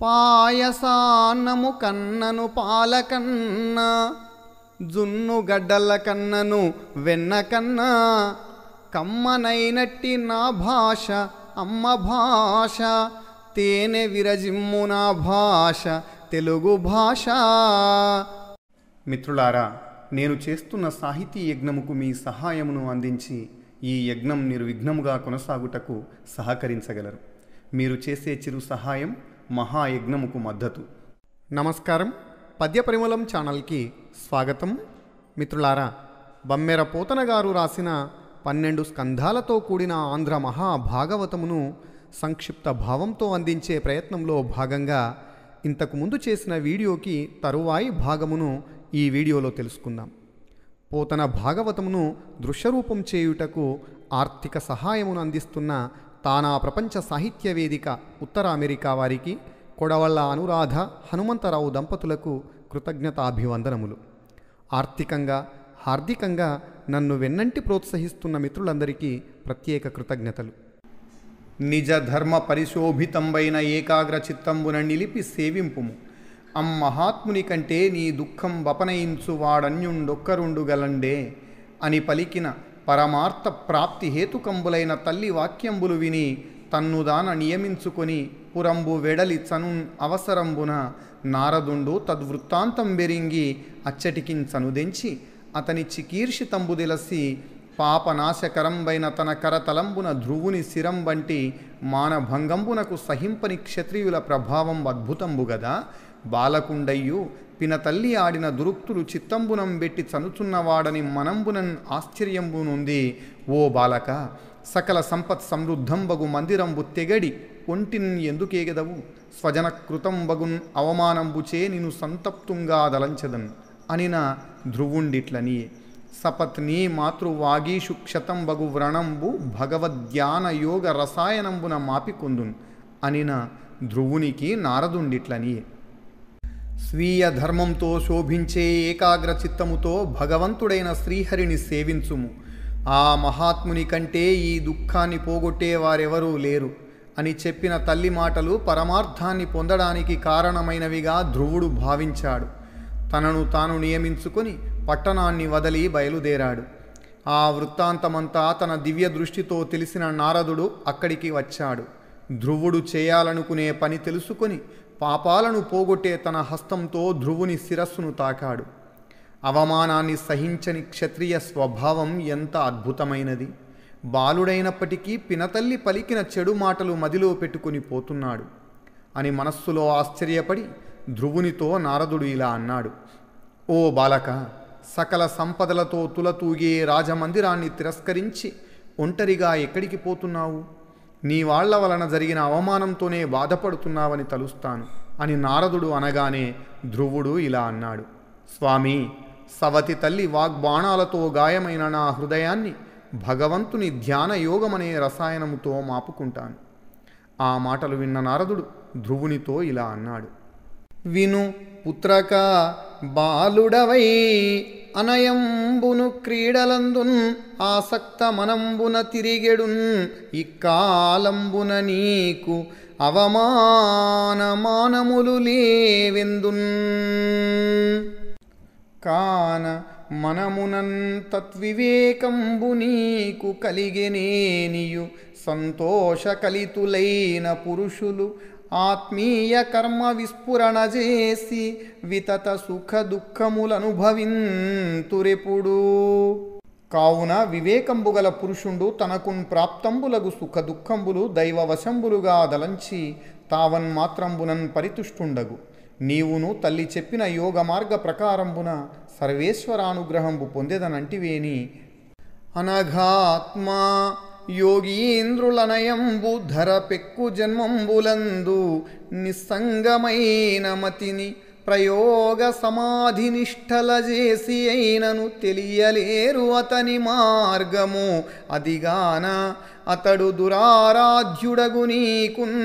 పాయసాన్నము కన్నను పాలకన్న జున్ను గడ్డల కన్నను వెన్న కన్నా కమ్మనైనట్టి నా భాష అమ్మ భాష తేనె విరజిమ్ము నా భాష తెలుగు భాష. మిత్రులారా, నేను చేస్తున్న సాహితీ యజ్ఞముకు మీ సహాయమును అందించి ఈ యజ్ఞం నిర్విఘ్నముగా కొనసాగుటకు సహకరించగలరు. మీరు చేసే చిరు సహాయం మహాయజ్ఞముకు మద్దతు. నమస్కారం, పద్యపరిమళం ఛానల్కి స్వాగతం. మిత్రులారా, బమ్మెర పోతన గారు రాసిన 12 స్కంధాలతో కూడిన ఆంధ్ర మహాభాగవతమును సంక్షిప్త భావంతో అందించే ప్రయత్నంలో భాగంగా ఇంతకుముందు చేసిన వీడియోకి తరువాయి భాగమును ఈ వీడియోలో తెలుసుకుందాం. పోతన భాగవతమును దృశ్యరూపం చేయుటకు ఆర్థిక సహాయమును అందిస్తున్న తానా ప్రపంచ సాహిత్య వేదిక ఉత్తర అమెరికా వారికి, కొడవళ్ళ అనురాధ హనుమంతరావు దంపతులకు కృతజ్ఞతాభివందనములు. ఆర్థికంగా హార్దికంగా నన్ను వెన్నంటి ప్రోత్సహిస్తున్న మిత్రులందరికీ ప్రత్యేక కృతజ్ఞతలు. నిజ ధర్మ పరిశోభితంబైన ఏకాగ్ర చిత్తంబున నిలిపి సేవింపుము. అమ్మహాత్ముని కంటే నీ దుఃఖం వపనయించు వాడన్యుండొక్కరుండు గలండే అని పలికిన పరమార్థ ప్రాప్తి హేతుకంబులైన తల్లి వాక్యంబులు విని తన్నుదాన నియమించుకొని పురంబు వెడలి చనున్ అవసరంబున నారదుండు తద్వృత్తాంతం బెరింగి అచ్చటికించనుదెంచి అతని చికీర్షితంబుదెలసి పాపనాశకరంబైన తన కరతలంబున ధ్రువుని శిరం వంటి మానభంగంబునకు సహింపని క్షత్రియుల ప్రభావం అద్భుతంబు గదా. బాలకుండయ్యు పినతల్లి ఆడిన దురుక్తులు చిత్తంబునం బెట్టి చనుచున్నవాడని మనంబునన్ ఆశ్చర్యంబునుంది. ఓ బాలక, సకల సంపత్ సమృద్ధంబగు మందిరంబు తెగడి ఒంటిన్ ఎందుకేగదవు? స్వజనకృతంబగున్ అవమానంబుచే నిను సంతప్తుంగా దలంచదన్ అనిన ధ్రువుండిట్లనియే. సపత్ని మాతృవాగీషు క్షతంబగు వ్రణంబు భగవద్ధ్యాన యోగ రసాయనంబున మాపికొందున్ అనిన ధ్రువునికి నారదుండిట్లనియే. స్వీయ ధర్మంతో శోభించే ఏకాగ్ర చిత్తముతో భగవంతుడైన శ్రీహరిని సేవించుము. ఆ మహాత్ముని కంటే ఈ దుఃఖాన్ని పోగొట్టేవారెవరూ లేరు అని చెప్పిన తల్లి మాటలు పరమార్థాన్ని పొందడానికి కారణమైనవిగా ధ్రువుడు భావించాడు. తనను తాను నియమించుకొని పట్టణాన్ని వదిలి బయలుదేరాడు. ఆ వృత్తాంతమంతా తన దివ్య దృష్టితో తెలిసిన నారదుడు అక్కడికి వచ్చాడు. ధ్రువుడు చేయాలనుకునే పని తెలుసుకొని పాపాలను పోగొట్టే తన హస్తంతో ధ్రువుని శిరస్సును తాకాడు. అవమానాన్ని సహించని క్షత్రియ స్వభావం ఎంత అద్భుతమైనది! బాలుడైనప్పటికీ పినతల్లి పలికిన చెడు మాటలు మదిలో పెట్టుకుని పోతున్నాడు అని మనస్సులో ఆశ్చర్యపడి ధ్రువునితో నారదుడు ఇలా అన్నాడు. ఓ బాలక, సకల సంపదలతో తులతూగే రాజమందిరాన్ని తిరస్కరించి ఒంటరిగా ఎక్కడికి పోతున్నావు? నీ వాళ్ల వలన జరిగిన అవమానంతోనే బాధపడుతున్నావని తలుస్తాను అని నారదుడు అనగానే ధ్రువుడు ఇలా అన్నాడు. స్వామి, సవతి తల్లి వాగ్బాణాలతో గాయమైన నా హృదయాన్ని భగవంతుని ధ్యాన యోగమనే రసాయనముతో మాపుకుంటాను. ఆ మాటలు విన్న నారదుడు ధ్రువునితో ఇలా అన్నాడు. విను పుత్రక, బాలుడవై అనయంబును క్రీడలందున్ ఆసక్త మనంబున తిరిగెడున్ ఇక్కాలంబున నీకు అవమానమానములు లేవెందున్ కాన మనమునన్ తద్వివేకంబు నీకు కలిగెనేనియు సంతోష కలితులైన పురుషులు ఆత్మీయ కర్మ విస్ఫురణ చేసి వితత సుఖ దుఃఖములనుభవింతురెప్పుడు. కావున వివేకంబు గల పురుషుండు తనకున్ ప్రాప్తంబులగు సుఖ దుఃఖంబులు దైవవశంబులుగా దలంచి తావన్మాత్రంబునన్ పరితుష్టుండగు. నీవును తల్లి చెప్పిన యోగ మార్గ ప్రకారంబున సర్వేశ్వరానుగ్రహంబు పొందెదనంటివేని అనఘాత్మా యోగీంద్రులనయంబు ధర పెక్కు జన్మంబులందు నిస్సంగమైన మతిని ప్రయోగ సమాధి నిష్ఠల చేసి అయినను తెలియలేరు అతని మార్గము. అదిగాన అతడు దురారాధ్యుడగు నీకున్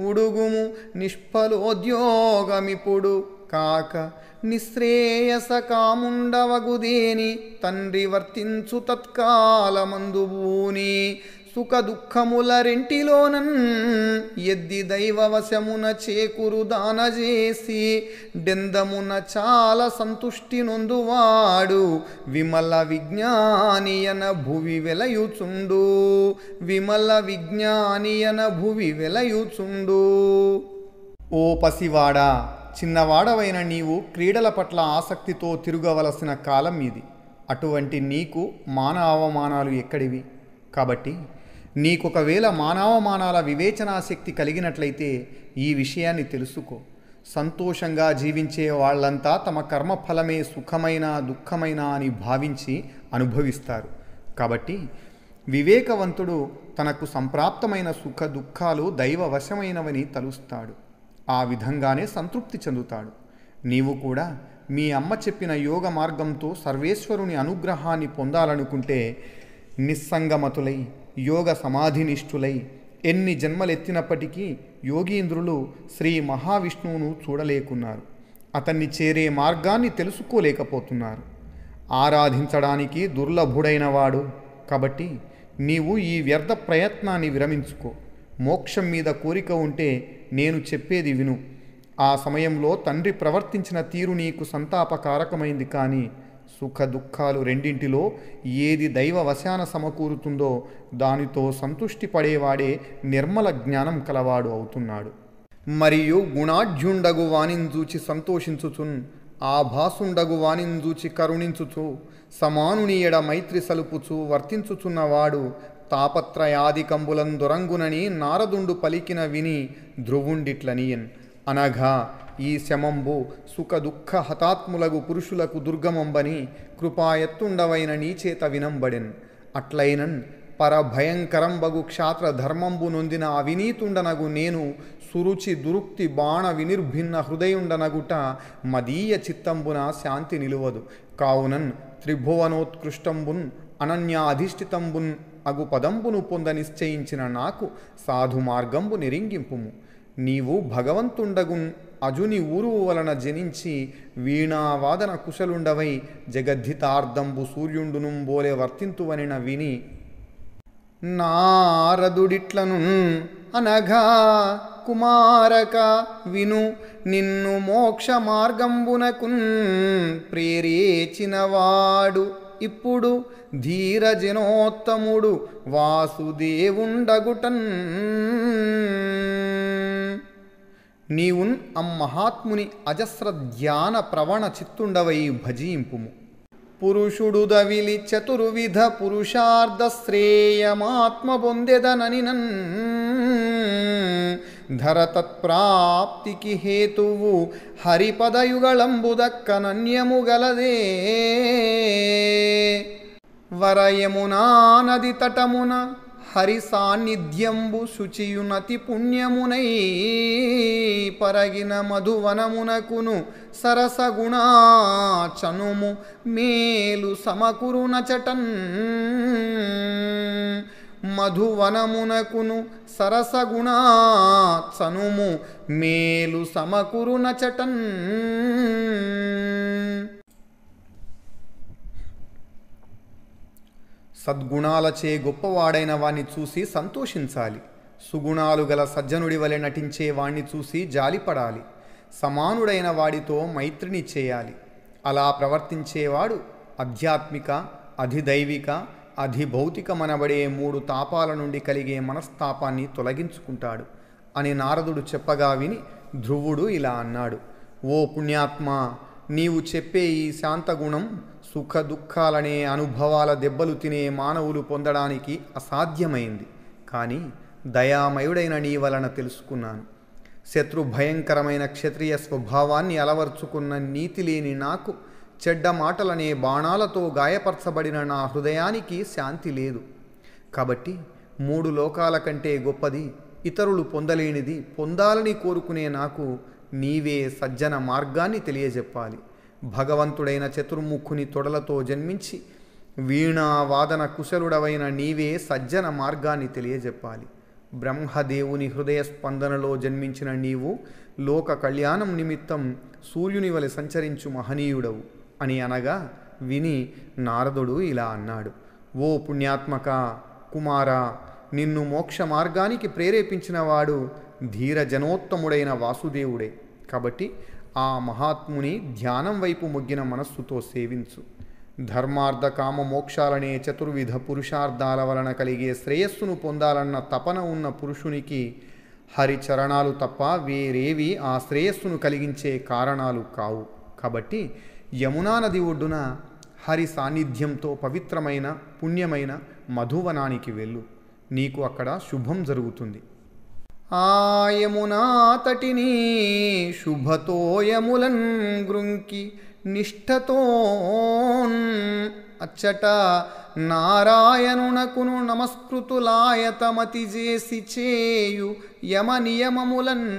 ఉడుగుము నిష్ఫలోద్యోగమిప్పుడు కాక నిశ్రేయస కాముండవగుదేని తండ్రి వర్తించు తత్కాలమందుబూని సుఖ దుఃఖముల రెంటిలోనన్ ఎద్ది దైవవశమున చేకురు దానజేసి డెందమున చాలా సంతుష్టి నొందువాడు విమల విజ్ఞానియన భువి వెలయుచుండు విమల విజ్ఞానియన భువి వెలయుచుండు. ఓ పసివాడా, చిన్నవాడవైన నీవు క్రీడల పట్ల ఆసక్తితో తిరగవలసిన కాలం ఇది. అటువంటి నీకు మానవమానాలు ఎక్కడివి? కాబట్టి నీకొకవేళ మానవమానాల వివేచనాశక్తి కలిగినట్లయితే ఈ విషయాన్ని తెలుసుకో. సంతోషంగా జీవించే వాళ్ళంతా తమ కర్మఫలమే సుఖమైన దుఃఖమైన అని భావించి అనుభవిస్తారు. కాబట్టి వివేకవంతుడు తనకు సంప్రాప్తమైన సుఖ దుఃఖాలు దైవవశమైనవని తలుస్తాడు. ఆ విధంగానే సంతృప్తి చెందుతాడు. నీవు కూడా మీ అమ్మ చెప్పిన యోగ మార్గంతో సర్వేశ్వరుని అనుగ్రహాన్ని పొందాలనుకుంటే నిస్సంగమతులై యోగ సమాధినిష్ఠులై ఎన్ని జన్మలెత్తినప్పటికీ యోగీంద్రులు శ్రీ మహావిష్ణువును చూడలేకున్నారు. అతన్ని చేరే మార్గాన్ని తెలుసుకోలేకపోతున్నారు. ఆరాధించడానికి దుర్లభుడైన వాడు. కాబట్టి నీవు ఈ వ్యర్థ ప్రయత్నాన్ని విరమించుకో. మోక్షం మీద కోరిక ఉంటే నేను చెప్పేది విను. ఆ సమయంలో తండ్రి ప్రవర్తించిన తీరు నీకు సంతాపకారకమైంది. కానీ సుఖ దుఃఖాలు రెండింటిలో ఏది దైవ వశాన సమకూరుతుందో దానితో సంతుష్టి పడేవాడే నిర్మల జ్ఞానం కలవాడు అవుతున్నాడు. మరియు గుణాఢ్యుండగు వానింజూచి సంతోషించుచున్ ఆభాసుండగు వానింజూచి కరుణించుచు సమానునీయడ మైత్రి సలుపుచు వర్తించుచున్నవాడు తాపత్రయాదికంబులం దొరంగునని నారదుండు పలికిన విని ధ్రువుండిట్లనియన్. అనగా ఈ శమంబు సుఖ దుఃఖ హతాత్ములగు పురుషులకు దుర్గమంబని కృపాయత్తుండవైన నీచేత వినంబడెన్. అట్లైనన్ పరభయంకరంబగు క్షాత్ర ధర్మంబు నొందిన అవినీతుండనగు నేను సురుచి దురుక్తి బాణ వినిర్భిన్న హృదయుండనగుట మదీయ చిత్తంబున శాంతి నిలువదు. కావునన్ త్రిభువనోత్కృష్టంబున్ అనన్యాధిష్ఠితంబున్ అగు పదంబును పొంద నిశ్చయించిన నాకు సాధు మార్గంబు నిరింగింపుము. నీవు భగవంతుండగున్ అజుని ఊరువు వలన జనించి వీణావాదన కుశలుండవై జగద్ధితార్థంబు సూర్యుండును బోలే వర్తింతువనిన విని నారదుడిట్లను అనగా కుమారక విను. నిన్ను మోక్ష మార్గంబునకున్ ప్రేరేచినవాడు ఇప్పుడు ధీరజనోత్తముడు వాసుదేవుండగుటన్. నీవున్ అమ్మహాత్ముని అజస్ర ధ్యాన ప్రవణ చిత్తుండవై భజింపుము. పురుషుడు దవిలి చతుర్విధ పురుషార్థ శ్రేయమాత్మ పొందెదననినన్ ధరతత్ప్రాప్తికి హేతువు హరిపదయుగళంబుదక్కనన్యము గలదే. వరయమునా నది తటమున హరి సాన్నిధ్యంబు శుచియునతి పుణ్యమునై పరగిన మధువనమునకును సరసగుణా చనుము మేలు సమకురునచటన్. మధువనమునకును సరసగుణా చనుము మేలు సమకురునచటన్. సద్గుణాలచే గొప్పవాడైన వాణ్ణి చూసి సంతోషించాలి. సుగుణాలు గల సజ్జనుడి వలె నటించే వాణ్ణి చూసి జాలిపడాలి. సమానుడైన వాడితో మైత్రిని చేయాలి. అలా ప్రవర్తించేవాడు ఆధ్యాత్మిక, అధిదైవిక, అధిభౌతికమనబడే 3 తాపాల నుండి కలిగే మనస్తాపాన్ని తొలగించుకుంటాడు అని నారదుడు చెప్పగా విని ధ్రువుడు ఇలా అన్నాడు. ఓ పుణ్యాత్మ, నీవు చెప్పే ఈ శాంతగుణం సుఖ దుఃఖాలనే అనుభవాల దెబ్బలు తినే మానవులు పొందడానికి అసాధ్యమైంది. కానీ దయామయుడైన నీ వలన తెలుసుకున్నాను. శత్రు భయంకరమైన క్షత్రియ స్వభావాన్ని అలవర్చుకున్న నీతి లేని నాకు చెడ్డ మాటలనే బాణాలతో గాయపరచబడిన నా హృదయానికి శాంతి లేదు. కాబట్టి 3 లోకాల కంటే గొప్పది, ఇతరులు పొందలేనిది పొందాలని కోరుకునే నాకు నీవే సజ్జన మార్గాన్ని తెలియజెప్పాలి. భగవంతుడైన చతుర్ముఖుని తొడలతో జన్మించి వీణావాదన కుశలుడవైన నీవే సజ్జన మార్గాన్ని తెలియజెప్పాలి. బ్రహ్మదేవుని హృదయ స్పందనలో జన్మించిన నీవు లోక కళ్యాణం నిమిత్తం సూర్యుని వలె సంచరించు మహనీయుడవు అని అనగా విని నారదుడు ఇలా అన్నాడు. ఓ పుణ్యాత్మక కుమారా, నిన్ను మోక్ష మార్గానికి ప్రేరేపించినవాడు ధీర జనోత్తముడైన వాసుదేవుడే. కాబట్టి ఆ మహాత్ముని ధ్యానం వైపు మొగ్గిన మనస్సుతో సేవించు. ధర్మార్థ కామ మోక్షాలనే చతుర్విధ పురుషార్థాల వలన కలిగే శ్రేయస్సును పొందాలన్న తపన ఉన్న పురుషునికి హరి చరణాలు తప్ప వేరేవి ఆ శ్రేయస్సును కలిగించే కారణాలు కావు. కాబట్టి యమునా నది ఒడ్డున హరి సాన్నిధ్యంతో పవిత్రమైన పుణ్యమైన మధువనానికి వెళ్ళు. నీకు అక్కడ శుభం జరుగుతుంది. ఆ యమునా తటిని శుభతోయములన్ గృంకి నిష్ఠతో అచ్చట నారాయణునకును నమస్కృతులాయతమతి చేసి చేయు యమ నియమములన్.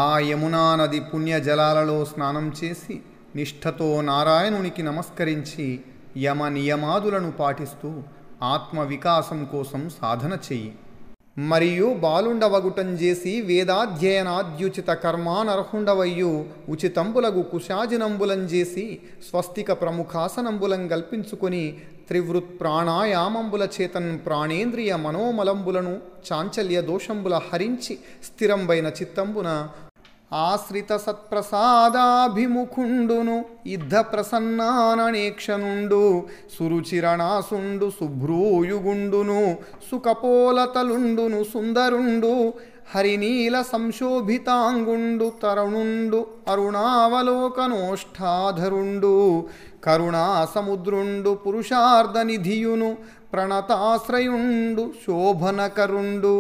ఆ యమునా నది పుణ్యజలాలలో స్నానం చేసి నిష్ఠతో నారాయణునికి నమస్కరించి యమ నియమాదులను పాటిస్తూ ఆత్మ వికాసం కోసం సాధన చెయ్యి. మరియు బాలుండవగుటం చేసి వేదాధ్యయనాద్యుచిత కర్మానర్హుండవయ్యు ఉచితంబులగు కుశాజినంబులం చేసి స్వస్తిక ప్రముఖాసనంబులం కల్పించుకొని త్రివృత్ ప్రాణాయామంబుల చేతన్ ప్రాణేంద్రియ మనోమలంబులను చాంచల్య దోషంబుల హరించి స్థిరంబైన చిత్తంబున ఆశ్రిత సత్ప్రసాదాభిముఖుండును యుద్ధ ప్రసన్నాననేక్షనుండు సురుచిరణాసుండు శుభ్రూయుగుండును సుకపోలతలుండును సుందరుండు హరినీల సంశోభితాంగుండు తరుణుండు అరుణావలోకనోష్ఠాధరుండు కరుణా సముద్రుండు పురుషార్థనిధియును ప్రణతాశ్రయుండు శోభనకరుండు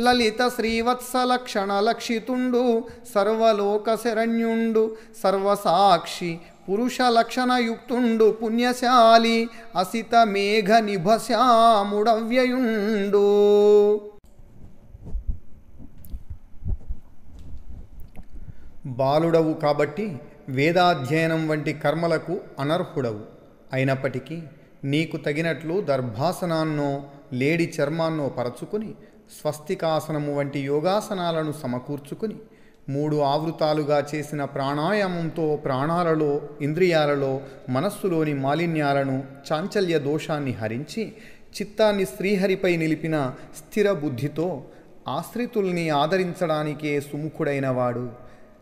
లలిత శ్రీవత్సలక్షణ లక్షితుండు సర్వలోక శరణ్యుండు సర్వసాక్షి పురుష లక్షణయుక్తుండు పుణ్యశాలి అసిత మేఘ నిభశ్యాముడవ్యయుండు. బాలుడవు కాబట్టి వేదాధ్యయనం వంటి కర్మలకు అనర్హుడవు. అయినప్పటికీ నీకు తగినట్లు దర్భాసనాన్నో లేడి చర్మాన్నో పరచుకుని స్వస్తికాసనము వంటి యోగాసనాలను సమకూర్చుకుని 3 ఆవృతాలుగా చేసిన ప్రాణాయామంతో ప్రాణాలలో ఇంద్రియాలలో మనస్సులోని మాలిన్యాలను చాంచల్య దోషాన్ని హరించి చిత్తాన్ని శ్రీహరిపై నిలిపిన స్థిర బుద్ధితో ఆశ్రితుల్ని ఆదరించడానికే సుముఖుడైనవాడు,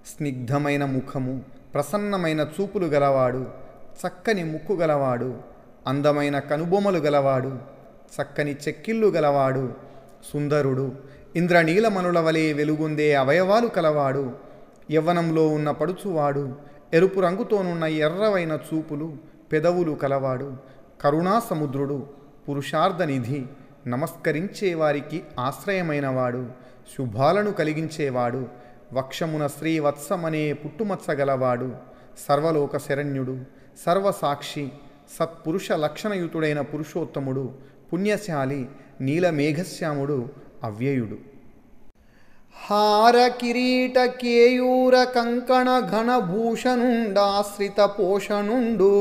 స్నిగ్ధమైన ముఖము ప్రసన్నమైన చూపులు గలవాడు, చక్కని ముక్కు గలవాడు, అందమైన కనుబొమలు గలవాడు, చక్కని చెక్కిళ్ళు గలవాడు, సుందరుడు, ఇంద్రనీలమనుల వలె వెలుగొందే అవయవాలు కలవాడు, యవ్వనంలో ఉన్న పడుచువాడు, ఎరుపు రంగుతోనున్న ఎర్రవైన చూపులు పెదవులు కలవాడు, కరుణా సముద్రుడు, పురుషార్థనిధి, నమస్కరించే వారికి ఆశ్రయమైనవాడు, శుభాలను కలిగించేవాడు, వక్షమున శ్రీవత్సమనే పుట్టుమచ్చగలవాడు, సర్వలోక శరణ్యుడు, సర్వసాక్షి, సత్పురుష లక్షణయుతుడైన పురుషోత్తముడు, పుణ్యశాలి, నీలమేఘశ్యాముడు, అవ్యయుడు. హార కిరీట కేయూర కంకణ ఘనభూషణుండాశ్రిత పోషణుండు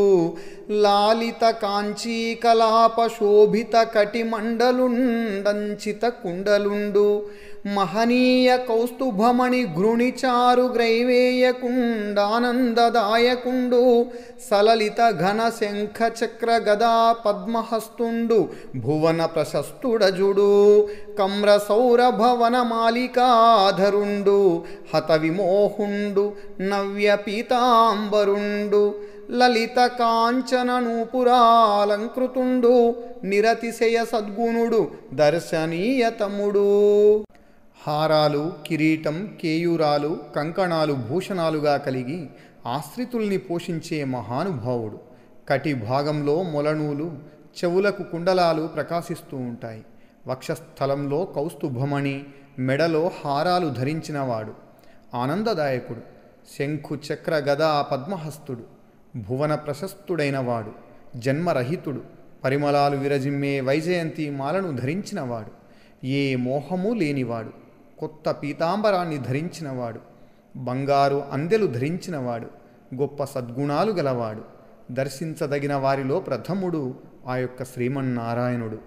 లాలిత కాంచీ కలాప శోభిత కటిమండలుండంచిత కుండలుండు మహనీయ కౌస్తుభమణి ఘృణిచారు గ్రైవేయకుండానందదాయకుండు సలలిత ఘన శంఖ చక్ర గదా పద్మహస్తుండు భువన ప్రశస్తుడజుడు కమ్ర సౌరభవన మాలికాధరుండు హత విమోహుండు నవ్య పీతాంబరుండు లలిత కాంచన నూపురాలంకృతుండు నిరతిశయ సద్గుణుడు దర్శనీయతముడు. హారాలు, కిరీటం, కేయూరాలు, కంకణాలు భూషణాలుగా కలిగి ఆశ్రితుల్ని పోషించే మహానుభావుడు. కటి భాగంలో మొలనూలు, చెవులకు కుండలాలు ప్రకాశిస్తూ ఉంటాయి. వక్షస్థలంలో కౌస్తుభమణి, మెడలో హారాలు ధరించినవాడు, ఆనందదాయకుడు, శంఖు చక్ర గదా పద్మహస్తుడు, భువన ప్రశస్తుడైనవాడు, జన్మరహితుడు, పరిమళాలు విరజిమ్మే వైజయంతి మాలను ధరించినవాడు, ఏ మోహము లేనివాడు, కొత్త పీతాంబరాన్ని ధరించినవాడు, బంగారు అందెలు ధరించినవాడు, గొప్ప సద్గుణాలు గలవాడు, దర్శించదగిన వారిలో ప్రథముడు ఆ యొక్క శ్రీమన్నారాయణుడు.